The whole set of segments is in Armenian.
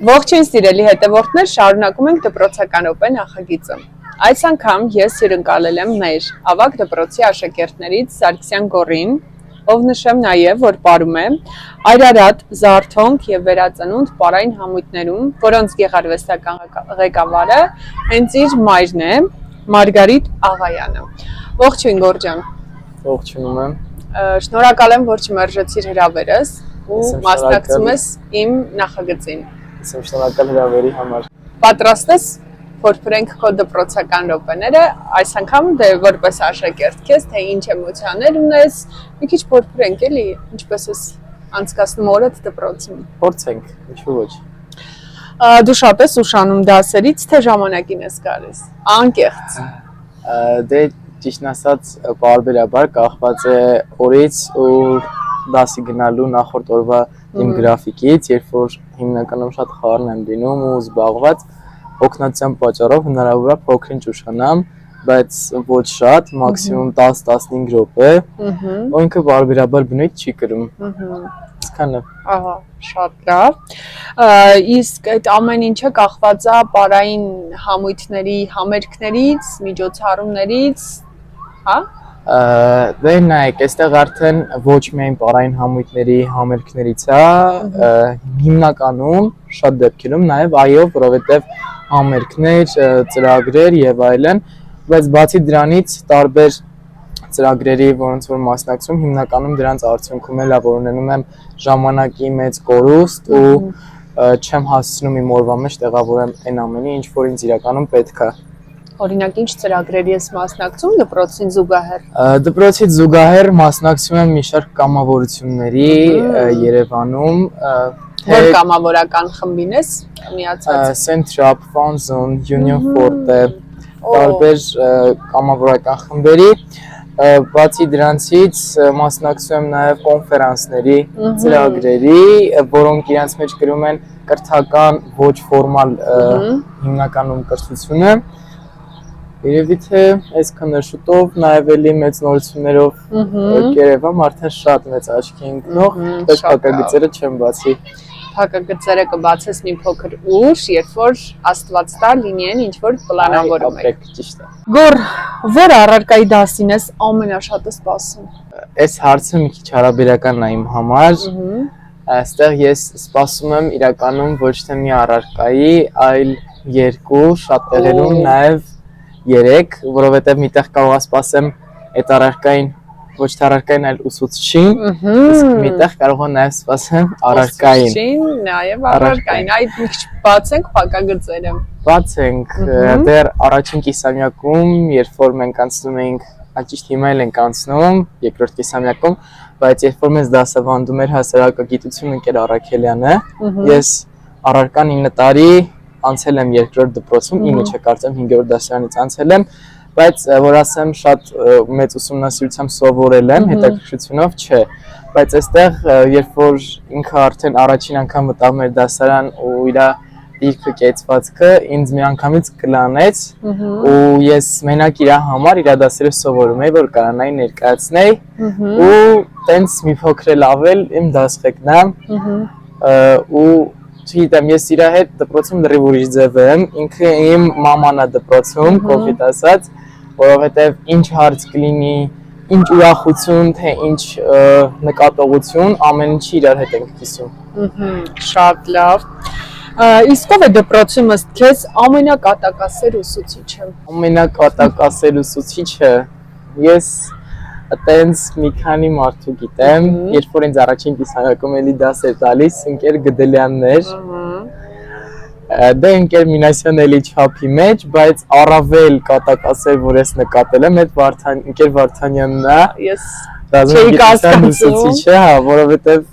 Ողջույն սիրելի հետևորդներ, շարունակում ենք դպրոցական րոպե նախագիծը։ Այս անգամ ես հյուրընկալել եմ մեր ավագ դպրոցի աշակերտներից Սարգսյան Գոռին, ով նշեմ նաև, որ պարում է Այրարատ, Զարթոնք եւ Վերածնունդ պարային համույթներում, որոնց գեղարվեստական ղեկավարը հենց իր մայրն է, Մարգարիտ Աղայանը։ Ողջույն Գոռ ջան։ Ողջունում եմ։ Շնորհակալ եմ, որ չմերժեցիր հրավերս ու մասնակցում ես իմ նախագծին։ Եմ շնորհակալ հրավերի համար։ Պատրաստ ես փորփրենք քո դպրոցական րոպեները, այս անգամ դե որպես աշակերտ քեզ, թե ինչ էմոցիաներ ունես, մի քիչ փորփրենք էլի, ինչպես ես անցկացնում օրդ դպրոցում։ Փորձենք, ինչու ոչ։ Դու շատ ես ուշանում դասերից, թե ժամանակին ես գալիս։ Անկեղծ։ Դե ճիշտն ասած, բարբերաբար կախված է օրից ու դասի գնալու նախորդ օրվա իմ գրաֆիկից, երբ որ հիմնականում շատ խառն եմ լինում ու զբաղված, օգնության պատճառով հնարավոր է փոքր-ինչ ուշանամ, բայց ոչ շատ, մաքսիմում 10-15 րոպե, ու ինքը բարբերաբար բնույթ չի կրում։ Այսքանը։ Ահա, շատ լավ։ Իսկ այդ ամեն ինչը կախված է պարային համույթների համերգներից, միջոցառումներից, հա? Դե նայեք, այստեղ արդեն ոչ միայն պարային համույթների համերգներից է, հիմնականում շատ դեպքերում նաև այո, որովհետև համերգներ, ծրագրեր եւ այլն, բայց բացի դրանից տարբեր ծրագրերի, որոնց որ մասնակցում, հիմնականում դրանց արդյունքում էլ որ ունենում եմ ժամանակի մեծ կորուստ ու չեմ հասցնում իմ օրվա մեջ տեղավորեմ այն ամենը, ինչ որ ինձ իրականում պետք է։ Օրինակ ինչ ծրագրերի ես մասնակցում դպրոցին զուգահեռ։ Դպրոցից զուգահեռ մասնակցում եմ մի շարք կամավորությունների Երևանում։ Որ կամավորական խմբին ես միացած։ Centrap, Fanzone, Union Forte, տարբեր կամավորական խմբերի։ Բացի դրանցից մասնակցում եմ նաև կոնֆերանսների ծրագրերի, որոնք իրենց մեջ կրում են կրթական ոչ ֆորմալ հիմնականում կրթությունը։ Երևի թե այսքանը շուտով նաև էլի մեծ նորություններով կերևամ, արդեն շատ մեծ աչքի ընկնող, բայց փակագծերը չեմ բացի։ Փակագծերը կբացես մի փոքր ուշ, երբ որ Աստված տա լինեն ինչ որ պլանավորում եք։ Ճիշտ է։ Գոռ, որ առարկայի դասին ես ամենաշատը սպասում։ Այս հարցը մի քիչ հարաբերական է իմ համար։ Այստեղ ես սպասում եմ իրականում ոչ թե մի առարկայի, այլ երկու, շատ տեղերում նաև 3, որովհետև միտեղ կարող ասպասեմ այդ առարկային ոչ թե առարկային, այլ ուսուցչին, իսկ միտեղ կարող եմ նաև սպասեմ առարկային։ Ուսուցչին, նաև առարկային, այդ մի քիչ բացենք փակագծերը։ Բացենք, դեռ առաջին կիսամյակում, երբ որ մենք անցնում էինք, ճիշտ հիմա էլ ենք անցնում, երկրորդ կիսամյակում, բայց երբ որ մեզ դասավանդում էր հասարակագիտություն ընկեր Առաքելյանը, ես առարկան 9 տարի անցել եմ երկրորդ դպրոցում, 9 չէ, կարծեմ 5-րդ դասարանից անցել եմ, բայց որ ասեմ շատ մեծ ուսումնասիրությամբ սովորել եմ, հետաքրքրությունով չէ, բայց այստեղ երբ որ ինքը արդեն առաջին անգամ մտավ մեր դասարան ու իր դիրքը կեցվածքը ինձ մի անգամից կլանեց ու ես մենակ իր համար իր դասերը սովորում էի, որ կարողանայի ներկայացնել ու տենց մի փոքր էլ ավել իմ դասղեկնամ ու չգիտեմ, ես իր հետ դպրոցում լրիվ ուրիշ ձև եմ, ինքը իմ մաման է դպրոցում, կոպիտ ասած, որովհետև ինչ հարց կլինի, ինչ ուրախություն, թե ինչ նկատողություն, ամեն ինչի իրար հետ ենք կիսում։ Շատ լավ։ Իսկ ով է դպրոցում ըստ քեզ ամենակատակասեր ուսուցիչը։ Ամենակատակասեր ուսուցիչը ես տենց մի քանի մարդու գիտեմ, երբ որ ինձ առաջին կիսամյակում էլի դաս էր տալիս, ընկեր Գդելյանն էր, դե ընկեր Մինասյան էլի չափի մեջ, բայց առավել կատակասեր, որ ես նկատել եմ, այդ ընկեր Վարդանյանն է, ես չէի կասկածում, որովհետև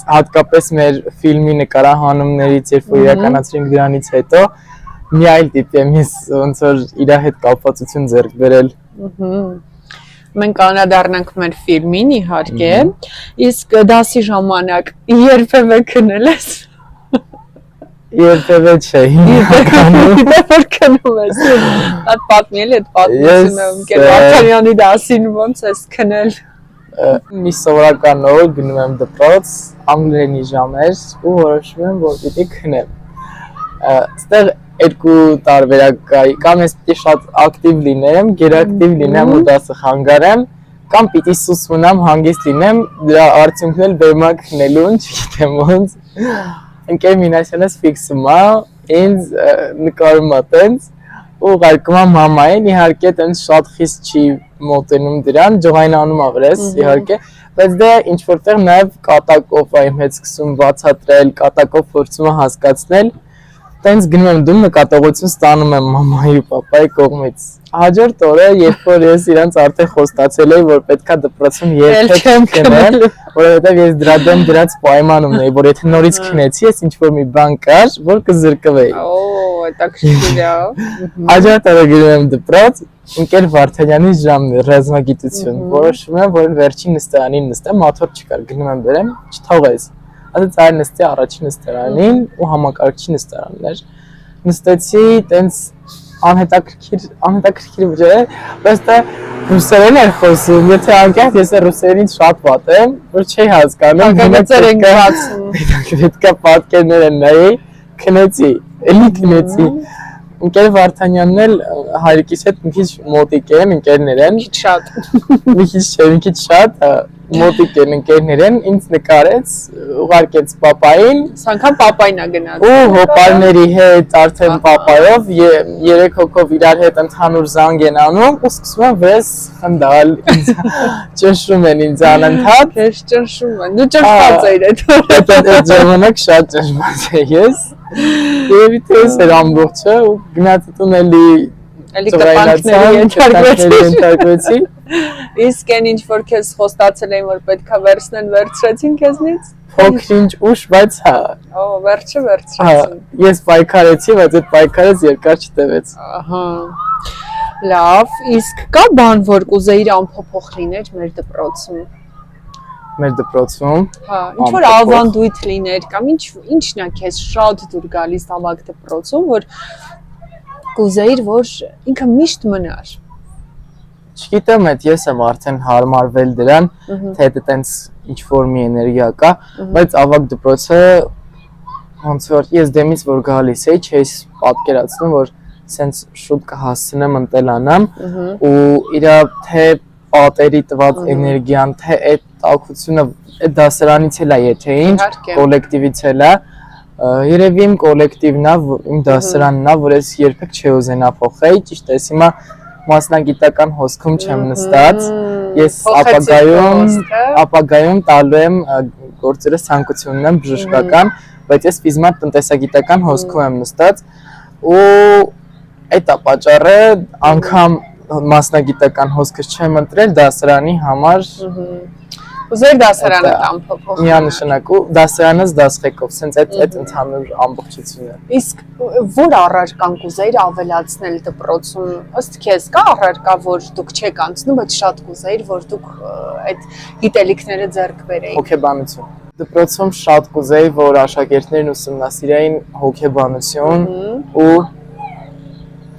հատկապես մեր ֆիլմի նկարահանումներից, երբ որ իրականացրինք դրանից հետո, մի այլ տիպ եմ ես ոնց որ իր հետ կապվածություն ձեռք բերել։ Մենք անդրադառնանք մեր ֆիլմին իհարկե, իսկ դասի ժամանակ երբևէ քնել ես։ Երբևէ չէ, հիմնականում։ Որ քնում ես։ Այդ պատմել այդ պատմությունը, ընկեր Վարդանյանի դասին ոնց ես քնել։ Մի սովորական օր գնում եմ դպրոց, անգլերենի ժամ էր ու որոշում եմ, որ պիտի քնեմ։ Ստեղ երկու տարբերակ կա, կամ ես պիտի շատ ակտիվ լինեմ, գերակտիվ լինեմ ու դասը խանգարեմ, կամ պիտի սուս մնամ, հանգիստ լինեմ, դրա արդյունքն էլ բերմա քնելուն, չգիտեմ ոնց։ Ընկեր Մինասյանս ֆիքսում է, ինձ նկարում է տենց, ուղարկում է մամային, իհարկե տենց շատ խիստ չի մոտենում դրան, ջղայնանում է վրես, իհարկե, բայց դե ինչ որտեղ նաև կատակով է իմ հետ սկսում բացատրել, կատակով փորձում է հասկացնել, տենց գնում եմ դում նկատողություն ստանում եմ մամայի ու պապայի կողմից։ Հաջորդ օրը, երբ որ ես իրանց արդեն խոստացել էի, որ պետքա դպրոցում երբեք քնեմ, որովհետև ես դրա դեմ դրած պայման ունեի, որ եթե նորից քնեցի, ես ինչ-որ մի բան կար, որ կզրկվեի։ Հետաքրքիր է։ Հաջորդ օրը գնում եմ դպրոց, ընկեր Վարդանյանի ժամն է, ռազմագիտություն, որոշում եմ, որ վերջին նստարանին նստեմ, մաթոռ չկար, գնում եմ բերեմ, չթողես։ Ասաց այլ նստի առաջին նստարանին ու համակարգչի նստարանն էր։ Նստեցի, տենց անհետաքրքիր վրա, բայց դա ռուսերեն էր խոսում, եթե անկեղծ ես ռուսերենից շատ վատ եմ, որ չի հասկանում, գնացել ենք բացում։ Պետքա պատկերները նայի, քնեցի, էլի քնեցի։ Ընկեր Վարդանյանն էլ հայրիկիս հետ մի քիչ մոտիկ են, ընկերներ են։ Քիչ շատ։ Մի քիչ չէ, մի քիչ շատ մոտիկ են ընկերներ են, ինձ նկարեց, ուղարկեց պապային։ Անգամ պապային է գնաց։ Ու հոպարների հետ արդեն պապայով 3 հոգով իրար հետ ընդհանուր զանգ են անում ու սկսում են վրես խնդալ, ճնշում են ինձ անընդհատ։ Քեզ ճնշում են։ Դու ճնշված էիր այդ ժամանակ շատ ճնշված էի ես։ Եվ իթես էր ամբողջը ու գնացի տուն էլի տպանքների ենթարկվեցի։ Իսկ այն ինչ որ քեզ խոստացել էին որ պետքա վերցնեն, վերցրեցին քեզնից։ Փոքրինչ ուշ, բայց հա։ Վերջը վերցրեցին։ Ես պայքարեցի, բայց այդ պայքարից երկար չտևեց։ Ահա։ Լավ, իսկ կա բան որ կուզեիր անփոփոխ լիներ մեր դպրոցում։ Մեր դպրոցում։ Հա, ինչ որ ավանդույթ լիներ կամ ինչն է քեզ շատ դուր գալիս ավակ դպրոցում, որ կուզեիր որ ինքը միշտ մնար։ Չգիտեմ, ես եմ արդեն հարմարվել դրան, թե դա տենց ինչ որ մի էներգիա կա, բայց ավակ դպրոցը ոնց որ ես դեմից որ գալիս էի, չէի պատկերացնում, որ սենց շուտ կհասցնեմ ընտելանամ ու իր թե պատերի տված էներգիան, թե այդ տաքությունը այդ դասարանից էլ է, եթե ինչ, կոլեկտիվից էլ է, երևի իմ կոլեկտիվն է, իմ դասարանն է, որ ես երբեք չի ուզենա փոխեի, ճիշտ է, հիմա մասնագիտական հոսքում չեմ նստած, ես ապագայում տալու եմ գործերս ցանկությունն եմ բժշկական, բայց ես ֆիզմատ տնտեսագիտական հոսքում եմ նստած ու այդ է պատճառը անգամ մասնագիտական հոսքս չեմ ընտրել դասարանի համար Ուզեր դասարանը ամփոփող։ Միանշանակ ու դասարանս դասղեկով, սենց այդ ընդհանուր ամբողջությունն է։ Իսկ որ առարկան կուզեիր ավելացնել դպրոցում, ըստ քեզ կա առարկա, որ դուք չեք անցնում, բայց շատ կուզեիր, որ դուք այդ գիտելիքները ձեռք բերեիք։ Հոգեբանություն։ Դպրոցում շատ կուզեի, որ աշակերտներն ուսումնասիրեին հոգեբանություն ու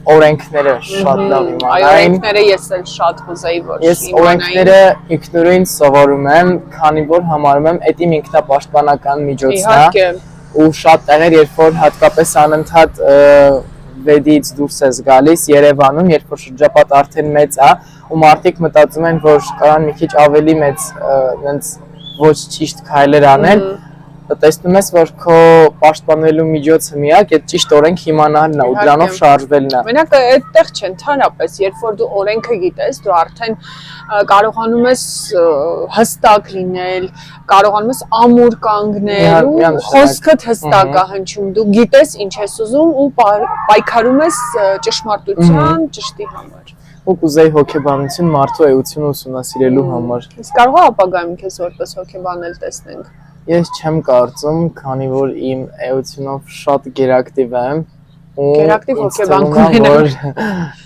օրենքները շատ լավ իմանային։ Այո, օրենքները ես էլ շատ կուզեի որ Ես օրենքները ինքնուրույն սովորում եմ, քանի որ համարում եմ դա իմ ինքնապաշտպանական միջոցն է։ Ու շատ տեղեր, երբ որ հատկապես անընդհատ վեդից դուրս ես գալիս Երևանում, երբ որ շրջապատը արդեն մեծ է, ու մարդիկ մտածում են, որ կարան մի քիչ ավելի մեծ այնց ոչ ճիշտ քայլեր անեն, տեսնում ես, որ քո պաշտպանելու միջոցը միակ այդ ճիշտ օրենք իմանալն է ու դրանով շարժվելն է։ Մենակ այդտեղ չէ, ընդհանրապես, երբ որ դու օրենքը գիտես, դու արդեն կարողանում ես հստակ լինել, կարողանում ես ամուր կանգնել ու խոսքդ հստակ է հնչում, դու գիտես ինչ ես ուզում ու պայքարում ես ճշմարտության, ճշտի համար։ Ու կուզեի հոգեբանություն մարդու էությունը ուսումնասիրելու համար։ Իսկ կարող է ապագայում քեզ որպես հոգեբանել տեսնենք։ Ես չեմ կարծում, քանի որ իմ էությունով շատ գերակտիվ եմ ու գերակտիվ հոգեբան կունենամ։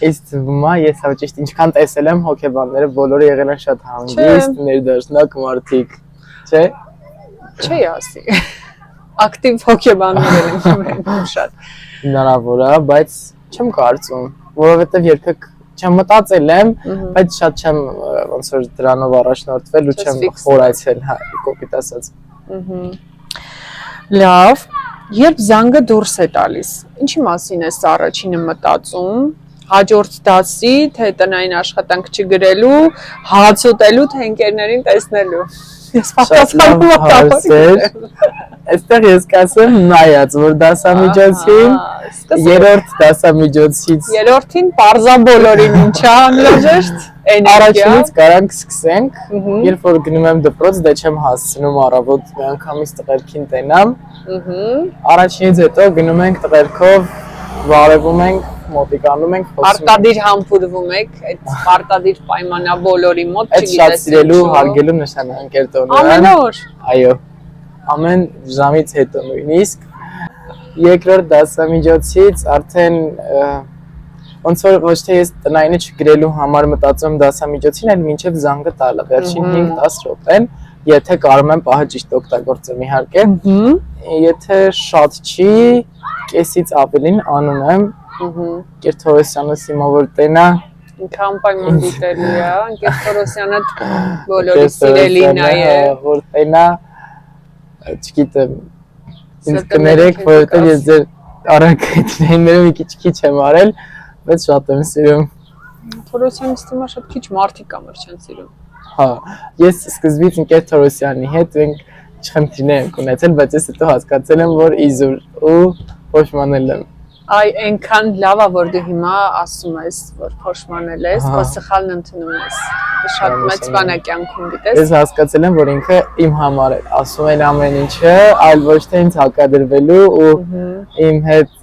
Ես թվում է, ես հաճիշտ ինչքան տեսել եմ հոգեբանները, բոլորը եղել են շատ հանգիստ, ներդաշնակ մարդիկ, չէ՞։ Չի ասի։ Ակտիվ հոգեբաններ են շատ։ Հնարավոր է, բայց չեմ կարծում, որովհետև երբեք չեմ մտածել եմ, բայց շատ չեմ ոնց որ դրանով առաջնորդվել ու չեմ խորացել, հա, կոպիտ ասած։ Լավ, Երբ զանգը դուրս է տալիս, ինչի մասին է սա առաջինը մտածում, հաջորդ դասի, թե տնային աշխատանք չգրելու, հաց ուտելու, թե ընկերներին տեսնելու։ Ես պատասխանում եմ։ Այստեղ ես կասեմ նայած, որ դասամիջոցին երրորդ դասամիջոցից երրորդին parza բոլորին ինչա անհրաժեշտ առաջինից կարանք սկսենք, երբ որ գնում եմ դպրոց, դե չեմ հասցնում առավոտ մի անգամից տղերքին տենամ։ Առաջինից հետո գնում ենք տղերքով, վարևում ենք, մոտիկանում ենք, Պարտադիր համբուրվում եք, այդ պարտադիր պայմանա բոլորի մոտ, չգիտես ինչու։ Այդ շատ սիրելու, հարգելու նշանանքեր տոնում եմ։ Ամեն օր։ Այո։ Ամեն ժամից հետո նույնիսկ երկրորդ դասամիջոցից արդեն ոնց որ ոչ թե ես տնայինը չգրելու համար մտածում դասամիջոցին, այլ մինչև զանգը տալը, վերջին 5-10 րոպեն, եթե կարում եմ պահը ճիշտ օգտագործեմ իհարկե։ Եթե շատ չի, կեսից ավելին անում եմ։ Ընկեր Թորոսյանը սիմավոր տենա։ Ինքը անպայման դիտելի է, Ընկեր Թորոսյանը բոլորի սիրելին է, որ տենա չգիտեմ, ինձ կներեք, որովհետև ես ձեր առաքայինները մի քիչ եմ արել, բայց շատ եմ սիրում։ Թորոսյանից թվում է շատ քիչ մարդիկ կամր չեն սիրում։ Հա, ես սկզբից Ընկեր Թորոսյանի հետ մենք չխնդիրներ ենք ունեցել, բայց ես հետո հասկացել եմ, որ իզուր ու փոշմանել եմ։ Այ այնքան լավ է, որ դու հիմա ասում ես, որ փոշմանել ես, որ սխալն ընդունում ես։ Դու շատ մեծ բան է կյանքում գիտես։ Ես հասկացել եմ, որ ինքը իմ համար է, ասում են ամեն ինչը, այլ ոչ թե ինձ հակադրվելու ու իմ հետ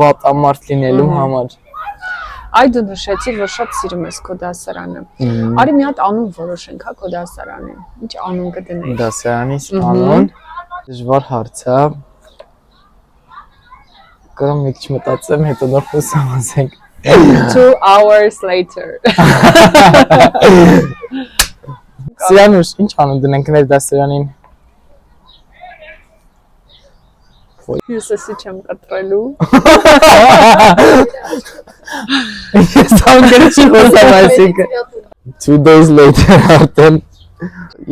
վատամարդ լինելու համար։ Այ դու նշեցիր, որ շատ սիրում ես քո դասարանը։ Արի մի հատ անուն որոշենք, հա, քո դասարանին։ Ինչ անուն կդնենք։ Դասարանից անուն դժվար հարց է։ Կարամ մի քիչ մտածեմ, հետո նոր խոսենք։ 2 hours later։ Սրանուշ, ինչ անուն դնենք մեր դասարանին։ Հյուսիսի չեմ կտրելու։ Ես անգամ չի խոսամ այսինքն 2 days later արդեն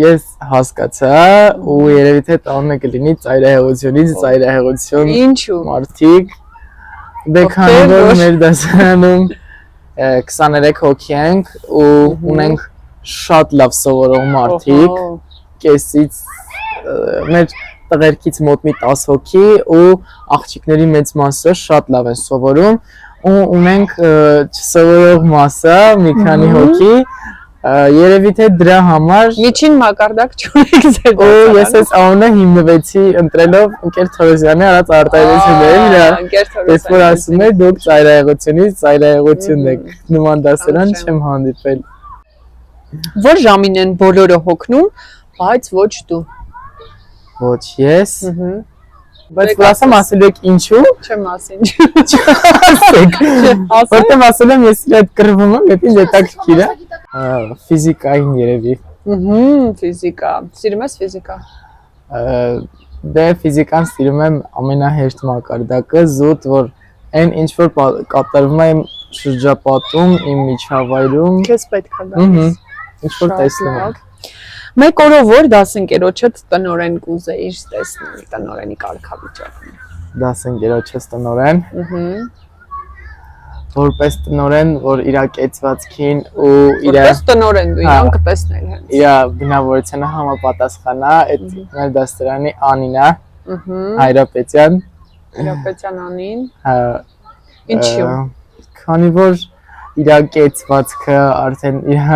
ես հասկացա ու երևի թե տանը կլինի ծայրահեղությունից ծայրահեղություն։ Ինչու։ Մարդիկ դե քանի որ մեր դասարանում 23 հոգի ենք ու ունենք շատ լավ սովորող մարդիկ, կեսից մեր տղերքից մոտ մի 10 հոգի ու աղջիկների մեծ մասը շատ լավ են սովորում ու ունենք չսովորող մասը մի քանի հոգի երևի թե դրա համար միջին մակարդակ չունեք ձեր ու ես այս անունը հիմնվեցի ընտրելով Ընկեր Թորոսյանի արած արտահայտությունները ես որ ասում եմ դուք ծայրահեղությունից ծայրահեղությունն եք նման դասարան չեմ հանդիպել որ ժամին են բոլորը հոգնում բայց ոչ դու ոչ ես բայց ասեմ ասելու եք ինչու չեմ ասին ասեք որտեղ ասել եմ ես իր այդ կռվում եմ եթե հետաքրքիր է ֆիզիկային երևի ֆիզիկա սիրում ես ֆիզիկա դե ֆիզիկան սիրում եմ ամենահեշտ մակարդակը զուտ որ այն ինչ որ կատարվում է իմ շրջապատում իմ միջավայրում քեզ պետք է դա ինչ որ տեսնում եմ Մեկ օրով որ դասընկերոջդ տնորեն կուզեիր տեսնել տնորենի կարգավիճակում։ Դասընկերոջս տնորեն։ Որպես տնորեն, որ իր կեցվածքին ու իր որպես տնորեն դու իրան կտեսնել հենց։ Իր բնավորությանը համապատասխանա այդ մեր դասարանի Անին է։ Հայրապետյան։ Հայրապետյան Անին։ Հա։ Ինչու։ Քանի որ իր կեցվածքը արդեն իր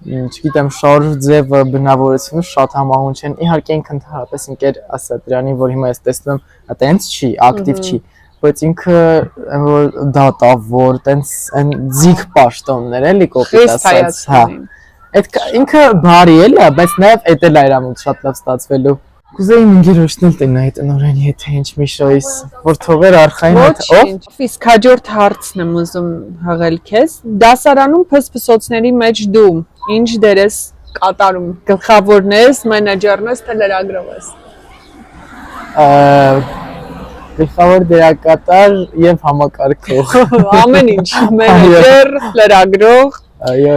չգիտեմ շարժ ձևը բնավորությունը շատ համահունչ են իհարկե ինքը ընդհանրապես ինքեր ասա դրանին որ հիմա ես տեսնում եմ տենց չի ակտիվ չի բայց ինքը որ դատավոր տենց այն ձիգ պաշտոններ էլի կոպիտ ասած հա այդ ինքը բարի էլի բայց նաև էդ էլ այրամուտ շատ լավ ստացվելու կուզեի ինգերոշնել տնայի տնորեն եթե ինչ մի շոյս որ թողեր արխային հետ ով իսկ հաջորդ հարցն եմ ուզում հղել քեզ դասարանում փսփսոցների մեջ դու ինչ դեր ես կատարում գլխավորն ես մենեջերն ես թե լրագրող ես գլխավոր դերակատար եւ համակարգող ամեն ինչ մենեջեր լրագրող այո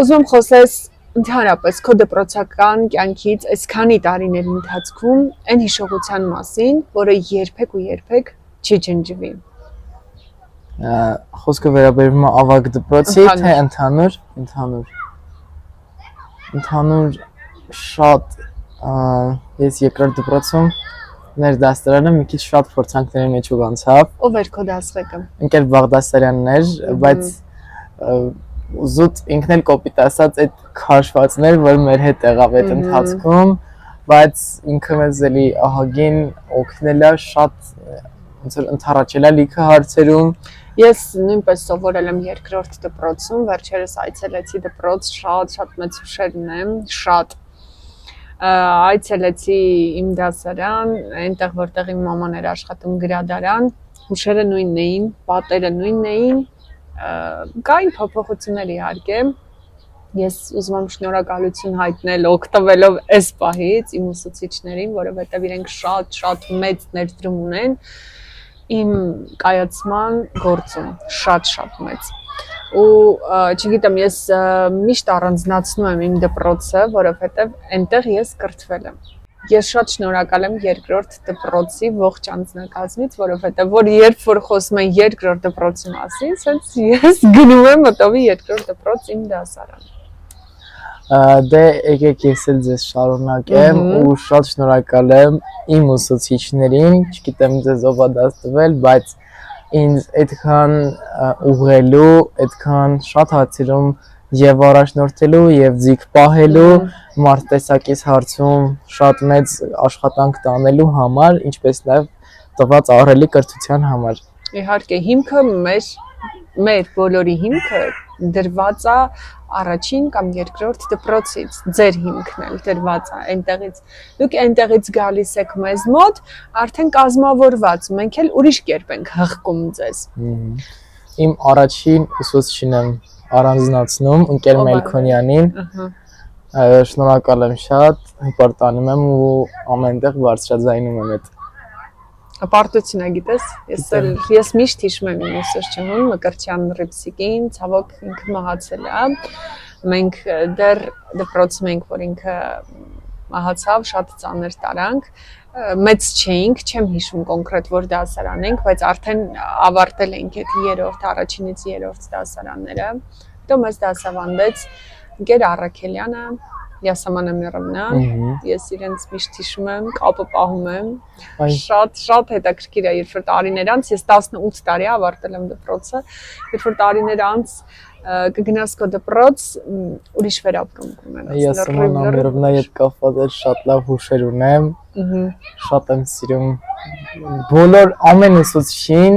ուզում խոսես Ընդհանրապես քո դպրոցական կյանքից այսքանի տարիների ընթացքում այն հիշողության մասին, որը երբեք ու երբեք չի ջնջվի։ Խոսքը վերաբերում է ավագ դպրոցի, թե ընդհանուր շատ ես երկրորդ դպրոցում մեր դասարանը մի քիչ շատ փորձանքների մեջ ուղղանցավ։ Ով էր քո դասղեկը։ Ընկեր Բաղդասարյանն էր, բայց զուտ ինքն էլ կոպիտ ասած այդ քաշվածներ, որ մեր հետ եղավ այդ ընթացքում, բայց ինքը մեզ էլի ահագին օգնել է շատ ոնց որ ընդառաջել է լիքը հարցերում։ Ես նույնպես սովորել եմ երկրորդ դպրոցում, վերջերս այցելեցի դպրոց, շատ մեծ հուշեր ունեմ, շատ այցելեցի իմ դասարան, այնտեղ որտեղ իմ մաման էր աշխատում գրադարան, հուշերը նույնն էին, պատերը նույնն էին, կային փոփոխություններ իհարկե։ Ես ուզում եմ շնորհակալություն հայտնել օգտվելով այս պահից իմ ուսուցիչներին, որովհետև իրենք շատ մեծ ներդրում ունեն իմ կայացման գործում, շատ մեծ։ Ու չգիտեմ, ես միշտ առանձնացնում եմ իմ դպրոցը, որովհետև այնտեղ ես կրթվել եմ։ Ես շատ շնորհակալ եմ երկրորդ դպրոցի ողջ անձնակազմից, որովհետև որ երբ որ խոսում են երկրորդ դպրոցի մասին, ասենց ես գնում եմ մտովի երկրորդ դպրոց իմ դասարան։ Դե եկեք ես էլ ձեզ շարունակեմ ու շատ շնորհակալ եմ իմ ուսուցիչներին, չգիտեմ ձեզ ով է դաս տվել, բայց ինձ այդքան ուղղելու, այդքան շատ հարցերում եւ առաջնորդելու եւ ձիգ պահելու մարդտեսակից հարցում շատ մեծ աշխատանք տանելու համար, ինչպես նաեւ տված ահռելի կրթության համար։ Իհարկե հիմքը մեր բոլորի հիմքը դրված է առաջին կամ երկրորդ դպրոցից, ձեր հիմքն էլ դրված է այնտեղից։ Դուք այնտեղից գալիս եք մեզ մոտ, արդեն կազմավորված, մենք էլ ուրիշ կերպ ենք հղկում ձեզ։ Իմ առաջին ուսուցիչն եմ առանձնացնում, ընկեր Մելքոնյանին։ Շնորհակալ եմ շատ, հպարտանում եմ ու ամենտեղ բարձրաձայնում եմ այդ։ Պարտություն է, գիտես, ես միշտ հիշում եմ իմ ուսուցչուհուն Մկրտչյան Ռիփսիկին, ցավոք ինքը մահացել է։ Մենք դեռ դպրոցում ենք, որ ինքը մահացավ, շատ ծանր տարանք, մեծ չէինք, չեմ հիշում կոնկրետ որ դասարան ենք, բայց արդեն ավարտել ենք այդ երրորդ, առաջինից երրորդ դասարանները։ Հետո մեզ դասավանդեց ընկեր Առաքելյանը, Յասաման Ամիրովնան, ես իրենց միշտ հիշում եմ, կապը պահում եմ, շատ հետաքրքիր է, երբ որ տարիներ անց, ես 18 տարի ավարտել եմ դպրոցը, երբ որ տարիներ անց կգնաս քո դպրոց, ուրիշ վերաբերմունք ունենաս։ Յասաման Ամիրովնայի հետ կապված էլ շատ լավ հուշեր ունեմ, շատ եմ սիրում բոլոր ամեն ուսուցչին,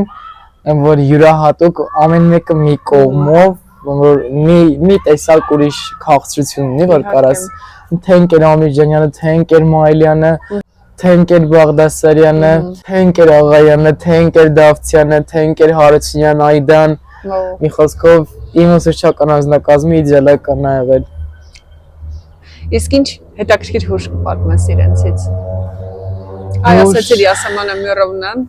որ յուրահատուկ ամեն մեկը մի կողմով որ մի տեսակ ուրիշ քաղցրություն ունի, որ կարաս թե ընկեր Ամիրջանյանը, թե ընկեր Մայլյանը, թե ընկեր Բաղդասարյանը, թե ընկեր Աղայանը, թե ընկեր Դավթյանը, թե ընկեր Հարությունյան Այդան, մի խոսքով իմ ուսուցչական անձնակազմը իդեալական է եղել։ Իսկ ինչ հետաքրքիր հուշ կպատմես իրենցից։ Այ ասացիր Յասաման Ամիրովնան։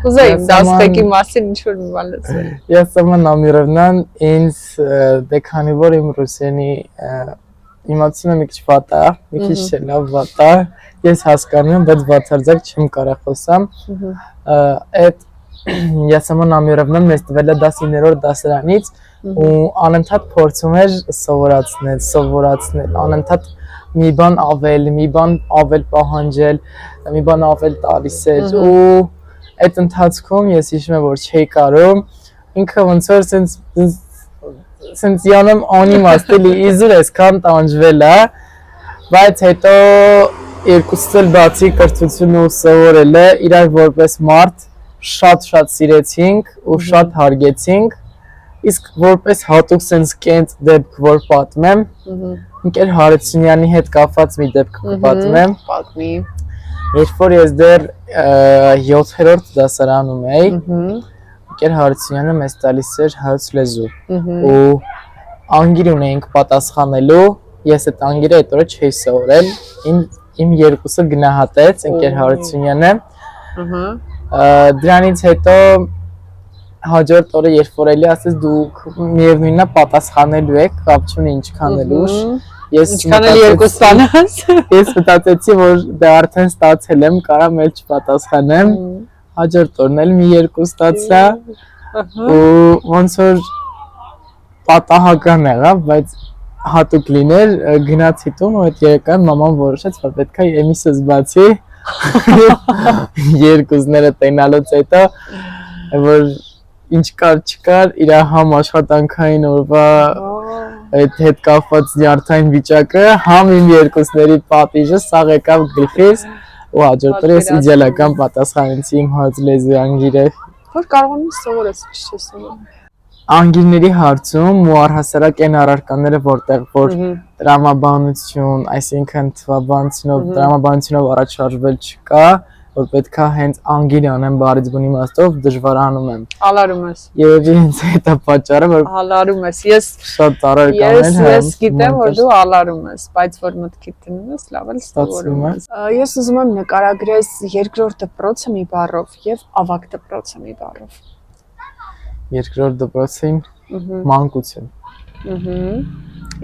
Ուզեի դասղեկի մասին ինչ-որ մի բան լսել։ Յասաման Ամիրովնան ինձ դե քանի որ իմ ռուսերենի իմացությունը մի քիչ վատ է, մի քիչ չէ, լավ վատ է, ես հասկանում եմ, բայց բացարձակ չեմ կարող խոսամ։ Այդ Յասաման Ամիրովնան մեզ տվել է 19-րդ դասարանից ու անընդհատ փորձում էր սովորացնել, անընդհատ մի բան ավել պահանջել, մի բան ավել տալիս էր ու այդ ընթացքում ես հիշում եմ, որ չէի կարող, ինքը ոնց որ սենց յանեմ անիմաստ էլի իզուր այսքան տանջվել է, բայց հետո երկուսս էլ բացի կրթությունը ու սովորելը իրար որպես մարդ շատ սիրեցինք ու շատ հարգեցինք, իսկ որպես հատուկ սենց կենտ դեպք որ պատմեմ, ընկեր Հարությունյանի հետ կապված մի դեպք կպատմեմ։ Պատմի։ Երբ որ ես դեռ 7-րդ դասարանում էի, ընկեր Հարությունյանը մեզ տալիս էր հայոց լեզու ու անգիր ունեինք պատասխանելու, ես այդ անգիրը այդ օրը չէի սովորել, իմ երկուսը գնահատեց ընկեր Հարությունյանը։ Դրանից հետո հաջորդ օրը երբ որ էլի ասես դուք միևնույնն է պատասխանելու եք, կապ չունի ինչքան էլ ուշ, Ինչքան էլ երկու ստանաս։ Ես մտածեցի, որ դե արդեն ստացել եմ, կարամ էլ չպատասխանեմ։ Հաջորդ օրն էլ մի երկու ստացա ու ոնց որ պատահական եղավ, բայց հատուկ լիներ, գնացի տուն ու այդ երեկոյան մաման որոշեց, որ պետք է եմիսս բացի երկուսները տենալուց հետո, որ ինչ կար չկար, իր համ աշխատանքային օրվա այդ հետ կապված նյարդային վիճակը, համ իմ երկուսների պատիժը սաղ եկավ գլխիս ու հաջորդ օրը ես իդեալական պատասխանեցի իմ հաց լեզվի անգիրը։ Որ կարողանում ես սովորես, չի սովորում։ Անգիրների հարցում ու առհասարակ այն առարկաները, որտեղ որ տրամաբանություն, այսինքն թվաբանությունով, տրամաբանությունով առաջ շարժվել չկա, որ պետքա հենց անգիր անեմ բառից բուն իմաստով, դժվարանում եմ։ Ալարում ես։ Եվ ինձ այդ է պատճառը, որ Ալարում ես։ Ես շատ տարեր կանեն, ես գիտեմ, որ դու ալարում ես, բայց որ մտքիդ դնում ես, լավ էլ սովորում ես։ Ես ուզում եմ նկարագրես երկրորդ դպրոցը մի բառով եւ ավագ դպրոցը մի բառով։ Երկրորդ դպրոցին մանկություն։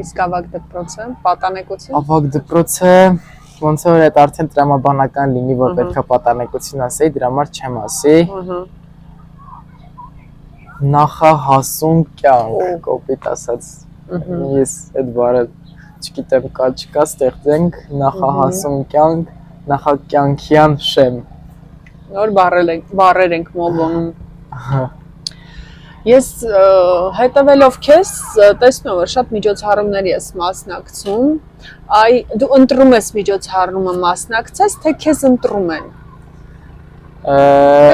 Իսկ ավագ դպրոցը պատանեկություն։ Ավագ դպրոցը ոնց որ այդ արդեն տրամաբանական լինի, որ պետքա պատանեկություն ասեի, դրա համար չեմ ասի։ Նախահասուն կյանք, կոպիտ ասած։ Ես այդ բառը չգիտեմ կա չկա, ստեղծենք նախահասուն կյանք, նախակյանքյան շեմ։ Նոր բառեր ենք մոբոնում։ Ես հետևելով քեզ տեսնում եմ, որ շատ միջոցառումների ես մասնակցում։ Այ դու ընտրում ես միջոցառումը մասնակցես, թե քեզ ընտրում են։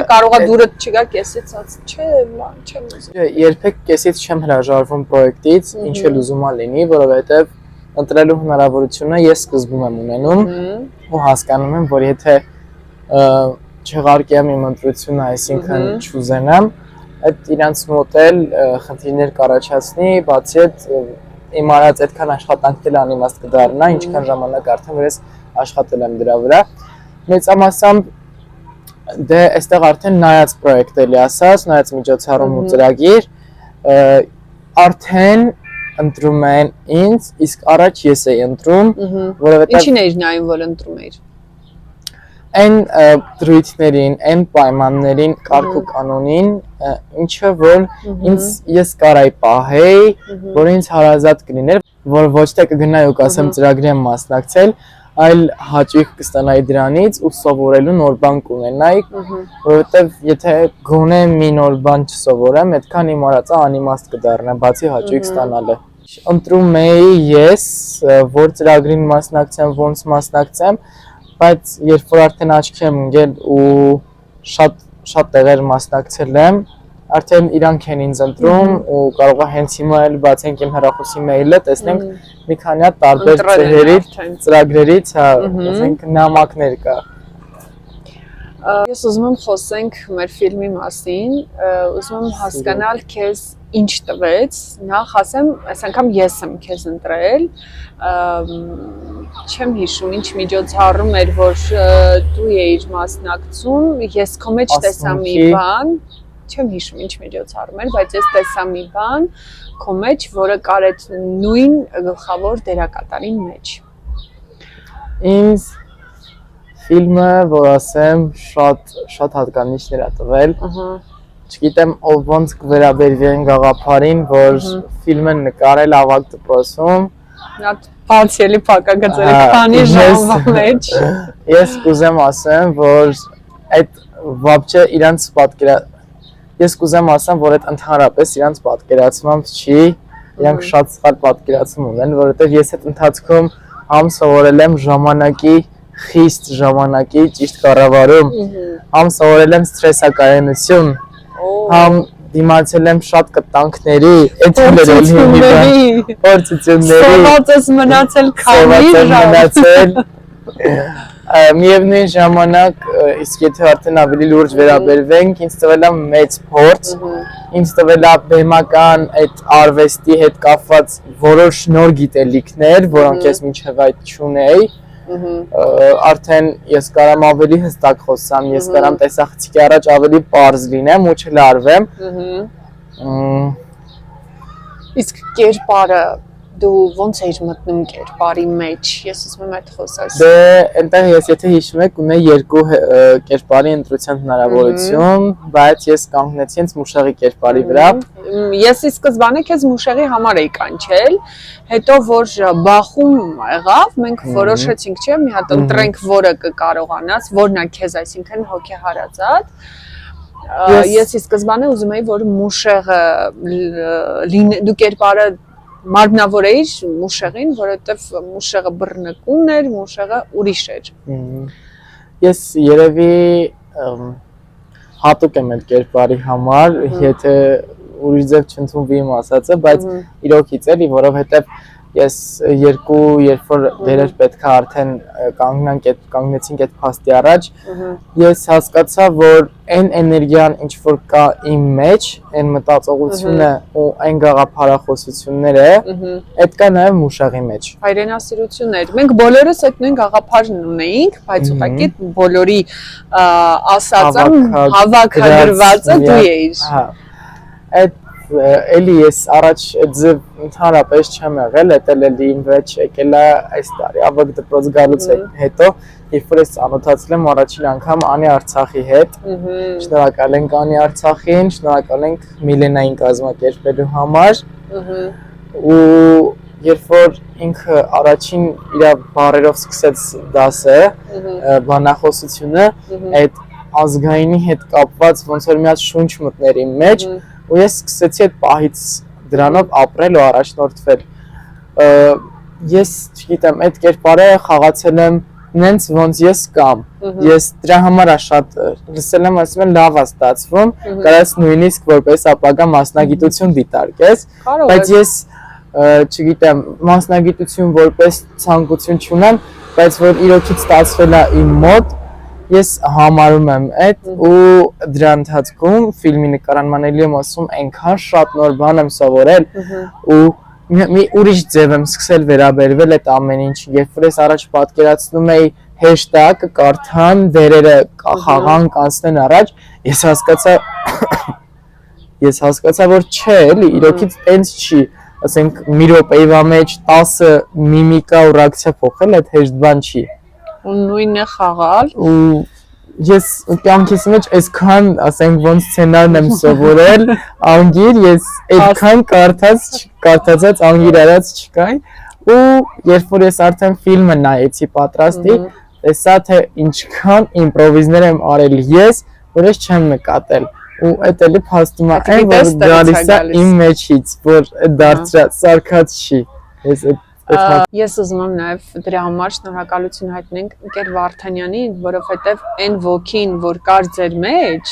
Կարողա դուրդ չգա կեսից, չէ, չեմ ուզում։ Երբեք կեսից չեմ հրաժարվում պրոյեկտից, ինչ էլ ուզում ա լինի, որովհետև ընտրելու հնարավորությունը ես սկզբում եմ ունենում ու հասկանում եմ, որ եթե չեղարկեմ իմ ընտրությունը, այսինքն չուզենամ, այդ իրանց մոտ էլ խնդիրներ կառաջացնի, բացի այդ իմ արած այդքան աշխատանքն էլ անիմաստ կդառնա, ինչքան ժամանակ արդեն որ ես աշխատել եմ դրա վրա։ Մեծամասամբ դե այստեղ արդեն նայած պրոյեկտ էլի ասած, նայած միջոցառում ու ծրագիր, արդեն ընտրում են ինձ, իսկ առաջ ես էի ընտրում, որովհետև Ինչին էիր նայում, որ ընտրում էիր։ Այն դրույթներին, այն պայմաններին, կարգ ու կանոնին, ինչը որ ինձ ես կարայի պահեի, որ ինձ հարազատ կլիներ, որ ոչ թե կգնայի ու կասեմ ծրագրի եմ մասնակցել, այլ հաճույք կստանայի դրանից ու սովորելու նոր բան կունենայի, որովհետև եթե գոնե մի նոր բան չսովորեմ, այդքան իմ արածը անիմաստ կդառնա, բացի հաճույք ստանալը։ Ընտրում էի ես, որ ծրագրին մասնակցեմ, ոնց մասնակցեմ, բայց երբ որ արդեն աչքի եմ ընկել ու շատ տեղեր մասնակցել եմ, արդեն իրանք են ինձ ընտրում ու կարող է հենց հիմա էլ բացենք իմ հեռախոսի մեյլը, տեսնենք մի քանի հատ տարբեր ծրագրերից, ասենք նամակներ կա։ Ես ուզում եմ խոսենք մեր ֆիլմի մասին, ուզում եմ հասկանալ քեզ ինչ տվեց, նախ ասեմ, այս անգամ ես եմ քեզ ընտրել, չեմ հիշում ինչ միջոցառում էր, որ դու էիր մասնակցում, ես քո մեջ տեսա մի բան, չեմ հիշում ինչ միջոցառում էր, բայց ես տեսա մի բան քո մեջ, որը կար այդ նույն գլխավոր դերակատարի մեջ։ Ինձ ֆիլմը, որ ասեմ, շատ հատկանիշներ ա տվել։ Չգիտեմ ով ոնց կվերաբերվի այն գաղափարին, որ ֆիլմը նկարել ավագ դպրոցում։ Նա բացելի փակագծերը քանի ժամվա մեջ։ Ես կուզեմ ասեմ, որ այդ վաբչը իրանց ես կուզեմ ասեմ, որ այդ ընդհանրապես իրանց պատկերացմամբ չի, իրանք շատ սխալ պատկերացում ունեն, որովհետև ես այդ ընթացքում համ սովորել եմ ժամանակի խիստ ժամանակի ճիշտ կառավարում, համ սովորել եմ սթրեսակայունություն, համ դիմացել եմ շատ կտանքների, փորձությունների, սոված ես մնացել քանի ժամ, միևնույն ժամանակ, իսկ եթե արդեն ավելի լուրջ վերաբերվենք, ինձ տվել է մեծ փորձ, ինձ տվել է բեմական այդ արվեստի հետ կապված որոշ նոր գիտելիքներ, որոնք ես մինչև այդ չունեի, արդեն ես կարամ ավելի հստակ խոսամ, ես կարամ տեսախցիկի առաջ ավելի պարզ լինեմ ու չլարվեմ։ Իսկ կերպարը դու ոնց էիր մտնում կերպարի մեջ, ես ուզում եմ այդ խոսես։ Դե այնտեղ ես եթե հիշում եք ունեի երկու կերպարի ընտրության հնարավորություն, բայց ես կանգնեցի հենց մուշեղի կերպարի վրա։ Ես ի սկզբանե քեզ մուշեղի համար էի կանչել, հետո որ բախում եղավ, մենք որոշեցինք, չէ՞, մի հատ ընտրենք, որը կկարողանաս, որն է քեզ, այսինքն հոգեհարազատ։ Ես ի սկզբանե ուզում էի, որ մուշեղը դու կերպարը մարմնավոր էիր մուշեղին, որովհետև մուշեղը բռնկուն էր, մուշեղը ուրիշ էր։ Ես երևի հատուկ եմ այդ կերպարի համար, եթե ուրիշ ձև չընդունվի իմ ասածը, բայց իրոքից էլի, որովհետև ես երբ որ դերեր պետք է արդեն կանգնեցինք այդ փաստի առաջ, ես հասկացա, որ այն էներգիան, ինչ որ կա իմ մեջ, այն մտածողությունը ու այն գաղափարախոսությունները, այդ կա նաև մուշեղի մեջ։ Հայրենասիրություններ։ Մենք բոլորս այդ նույն գաղափարն ունեինք, բայց ուղղակի բոլորի ասածը հավաքագրվածը դու էիր։ Այդ էլի ես առաջ այդ ձև ընդհանրապես չեմ եղել, դա էլի իմ վեճ եկել է այս տարի ավագ դպրոց գալուց հետո, երբ որ ես ծանոթացել եմ առաջին անգամ Անի Արցախի հետ։ Շնորհակալ ենք Անի Արցախին, շնորհակալ ենք Միլենային կազմակերպելու համար։ Ու երբ որ ինքը առաջին իր բառերով սկսեց դասը, բանախոսությունը, այդ ազգայինի հետ կապված ոնց որ մի հատ շունչ մտներ իմ մեջ, ու ես սկսեցի այդ պահից դրանով ապրել ու առաջնորդվել։ Ես չգիտեմ, այդ կերպարը խաղացել եմ նենց ոնց ես կամ։ Ես դրա համար շատ լսել եմ, ասում են լավ է ստացվում, կարաս նույնիսկ որպես ապագա մասնագիտություն դիտարկես, բայց ես չգիտեմ, մասնագիտություն որպես ցանկություն չունեմ, բայց որ իրոքից ստացվել է իմ մոտ, ես համարում եմ այդ ու դրա ընթացքում ֆիլմի նկարանման էլի եմ ասում այնքան շատ նոր բան եմ սովորել ու մի ուրիշ ձև եմ սկսել վերաբերվել այդ ամեն ինչին, երբ որ ես առաջ պատկերացնում էի հեշտակ կարդան դերերը խաղան կանցնեն առաջ, ես հասկացա որ չէ էլի իրոքից տենց չի, ասենք մի րոպեի մեջ 10 միմիկա ու ռեակցիա փոխել այդ հեշտ բան չի։ Ու նույնը խաղալ ու ես կյանքիս մեջ այսքան, ասենք, ոնց սցենարն եմ սովորել, անգիր, ես այդքան կարդացած անգիր արած չկայի, ու երբ որ ես արդեն ֆիլմը նայեցի պատրաստի, տեսա թե ինչքան իմպրովիզներ եմ արել ես, որ ես չեմ նկատել, ու այդ էլի փաստում է այն, որ գալիս է իմ մեջից, որ դարձրա սարքած չի, Ես ուզում եմ նաև դրա համար շնորհակալություն հայտնենք Ընկեր Վարդանյանին, որովհետև այն ոգին, որ կար ձեր մեջ,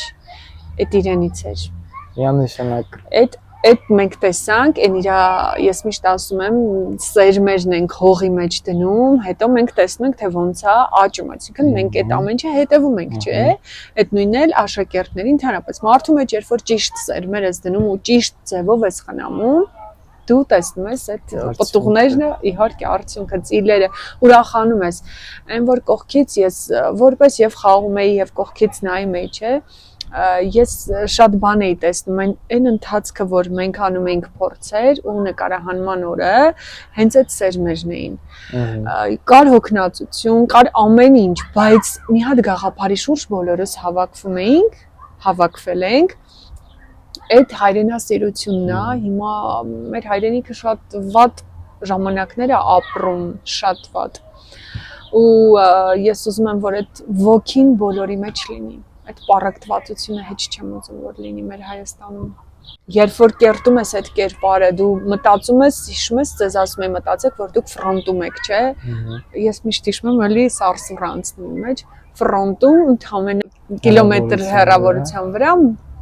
այդ իրենից էր։ Միանշանակ։ Այդ մենք տեսանք, այն իրա ես միշտ ասում եմ, սերմերն ենք հողի մեջ դնում, հետո մենք տեսնում ենք, թե ոնց է աճում, այսինքն մենք այդ ամեն ինչը հետևում ենք, չէ՞։ Այդ նույնն էլ աշակերտների ընդհանրապես մարդու մեջ, երբ որ ճիշտ սերմեր ես դնում ու ճիշտ ձևով ես խնամում, դու տեսնում ես այդ պտուղներն, իհարկե արդյունքը, ծիլերը, ուրախանում ես։ Այն որ կողքից ես որպես եւ խաղում էի եւ կողքից նայում էի, չէ, ես շատ բան էի տեսնում, այն ընթացքը, որ մենք անում էինք փորձեր ու նկարահանման օրը, հենց այդ սերմերն էին։ Կար հոգնածություն, կար ամեն ինչ, բայց մի հատ գաղափարի շուրջ բոլորս հավաքվել ենք։ Այդ հայրենասիրությունն է, հիմա մեր հայրենիքը շատ վատ ժամանակներ է ապրում, շատ վատ։ Ու ես ուզում եմ, որ այդ ոգին բոլորի մեջ լինի, այդ պառակտվածությունը հեչ չեմ ուզում, որ լինի մեր Հայաստանում։ Երբ որ կերտում ես այդ կերպարը, դու մտածում ես, հիշում ես, ձեզ ասում եմ մտածեք, որ դուք ֆրոնտում եք, չէ։ Ես միշտ հիշում եմ, էլի սարսուռ անցնում մեջ, ֆրոնտում ընդամենը կիլոմետր հեռավորության վրա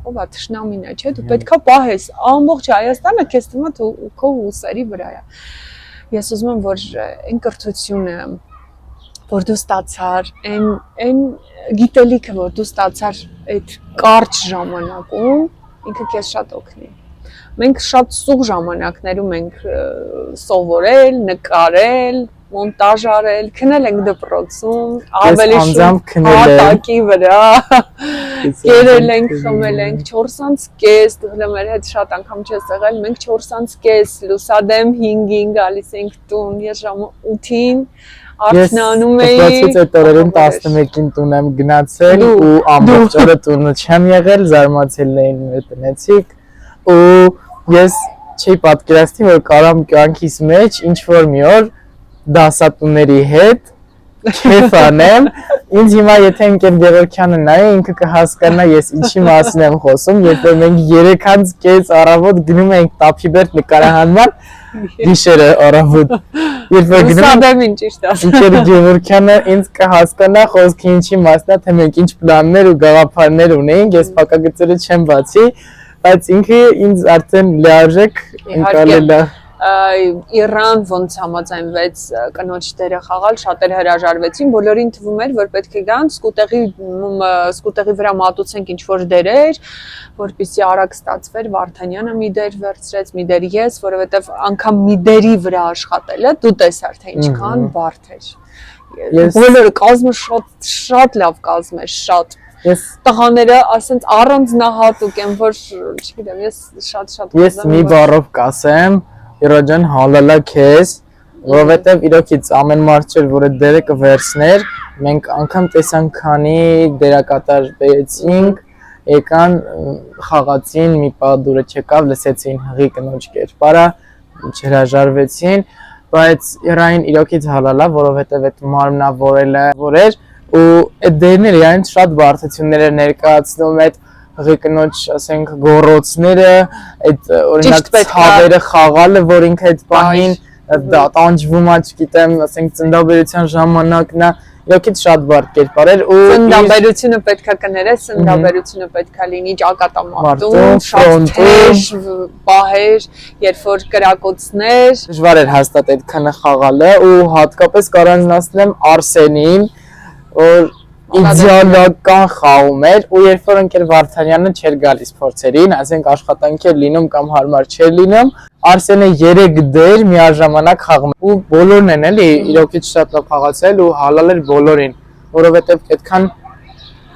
ով է թշնամին է, չէ, դու պետքա պահես, ամբողջ Հայաստանը քեզ թվում է քո ուսերի վրա է։ Ես ուզում եմ, որ այն կրթությունը, որ դու ստացար, այն գիտելիքը, որ դու ստացար այդ կարճ ժամանակում, ինքը քեզ շատ օգնի։ Մենք շատ սուղ ժամանակներում ենք սովորել, նկարել, մոնտաժ արել, քնել ենք դպրոցում, ավելի շուտ հատակի վրա։ Գերել ենք, խմել ենք 4:30, դու մեր հետ շատ անգամ չես եղել, մենք 4:30 լուսադեմ 5-ին գալիս ենք տուն, ես ժամը 8-ին արթնանում էի։ Ես այդ օրերին 11-ին տուն եմ գնացել ու ամբողջ օրը տունը չեմ եղել, զարմացել էին մեր տնեցիք ու ես չի պատկերացնի, որ կարամ կյանքիս մեջ ինչ-որ մի օր դասատուների հետ քեֆ անեմ, ինձ հիմա եթե ընկեր Գևորգյանը նայի, ինքը կհասկանա ես ինչի մասին եմ խոսում, երբ որ մենք 3:30 առավոտ գնում ենք Տափիբերդ նկարահանման, գիշերը առավոտ, երբ որ գնում Լուսադեմին ճիշտ ասած։ Ինքեր Գևորգյանը ինձ կհասկանա խոսքի ինչի մասն է, թե մենք ինչ պլաններ ու գաղափարներ ունեինք, ես փակագծերը չեմ բացի, բայց ինքը ինձ արդեն լիարժեք ընկալել է։ Իրան ոնց համաձայնվեց կնոջ դերը խաղալ, շատեր հրաժարվեցին, բոլորին թվում էր, որ պետք է գան սկուտեղի վրա մատուցենք ինչ-որ դերեր, որպեսզի արագ ստացվեր, Վարդանյանը մի դեր վերցրեց, մի դեր ես, որովհետև անգամ մի դերի վրա աշխատելը, դու տեսար, թե ինչքան բարդ էր։ Բոլորը կազմը շատ լավ կազմ էր, շատ։ Տղաները ասենց առանձնահատուկ են, որ չգիտեմ, ես շատ Ես մի բառով կասեմ, Իռոջան հալալա քեզ, որովհետև իրոքից ամեն մարդ չէր, որ այդ դերը կվերցներ, մենք անգամ տեսանք քանի դերակատար բերեցինք, եկան խաղացին, մի պահ դուրը չեկավ, լսեցին հղի կնոջ կերպարը, չհրաժարվեցին, բայց Իրային իրոքից հալալա, որովհետև այդ մարմնավորելը որ էր ու այդ դերները իրեն շատ բարդություններ էր ներկայացնում, այդ հղի կնոջ, ասենք, գոռոցները, այդ օրինակ ցավերը խաղալը, որ ինքը այդ պահին տանջվում է, չգիտեմ, ասենք, ծննդաբերության ժամանակն է, իրոքից շատ բարդ կերպար էր ու ծննդաբերությունը պետքա կներես, ծննդաբերությունը պետքա լինի ճակատամարտում, շատ թեժ պահեր, երբ որ կրակոցներ, դժվար էր հաստատ այդքանը խաղալը ու հատկապես կառանձնացնեմ Արսենին, որ իդեալական խաղում էր ու երբ որ ընկեր Վարդանյանը չէր գալիս փորձերին, ասենք աշխատանքի էր լինում կամ հարմար չէր լինում, Արսենը 3 դեր միաժամանակ խաղում ու բոլորն են էլի իրոքից շատ լավ խաղացել ու հալալ էր բոլորին, որովհետև այդքան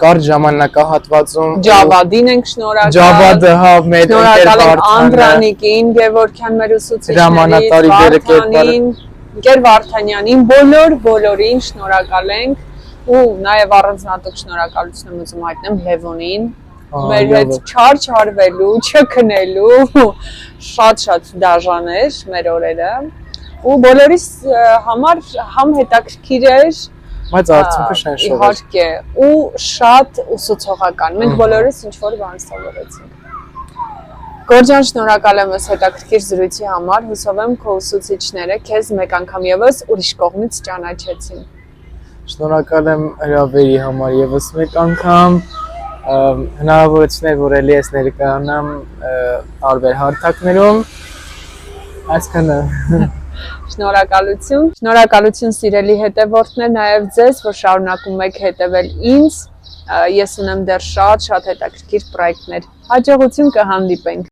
կարճ ժամանակահատվածում Ջավադին ենք շնորհակալ, Ջավադը հա մեր ընկեր Անդրանիկին, Գևորգյան մեր ուսուցիչներին, ընկեր Վարդանյանին, բոլորին շնորհակալ ենք ու նաև առանձնատուկ շնորհակալություն եմ ուզում հայտնեմ Լևոնին, մեր հետ չարվելու, չքնելու, շատ դաժան էր մեր օրերը ու բոլորիս համար համ հետաքրքիր էր, բայց արդյունքը շնչող էր, իհարկե, ու շատ ուսուցողական, մենք բոլորս ինչ-որ բան սովորեցինք։ Գորջան, շնորհակալ եմ այս հետաքրքիր զրույցի համար, հուսով եմ քո ուսուցիչները քեզ մեկ անգամ ևս ուրիշ կողմից ճանաչեցին։ Շնորհակալ եմ հրավերի համար եւս մեկ անգամ, հնարավորություն էր, որ էլի ես ներկայանամ տարբեր հարթակներում, այսքանը։ Շնորհակալություն սիրելի հետևորդներ, նաև ձեզ, որ շարունակում եք հետևել ինձ, ես ունեմ դեռ շատ հետաքրքիր պրոյեկտներ, հաջողություն կհանդիպենք։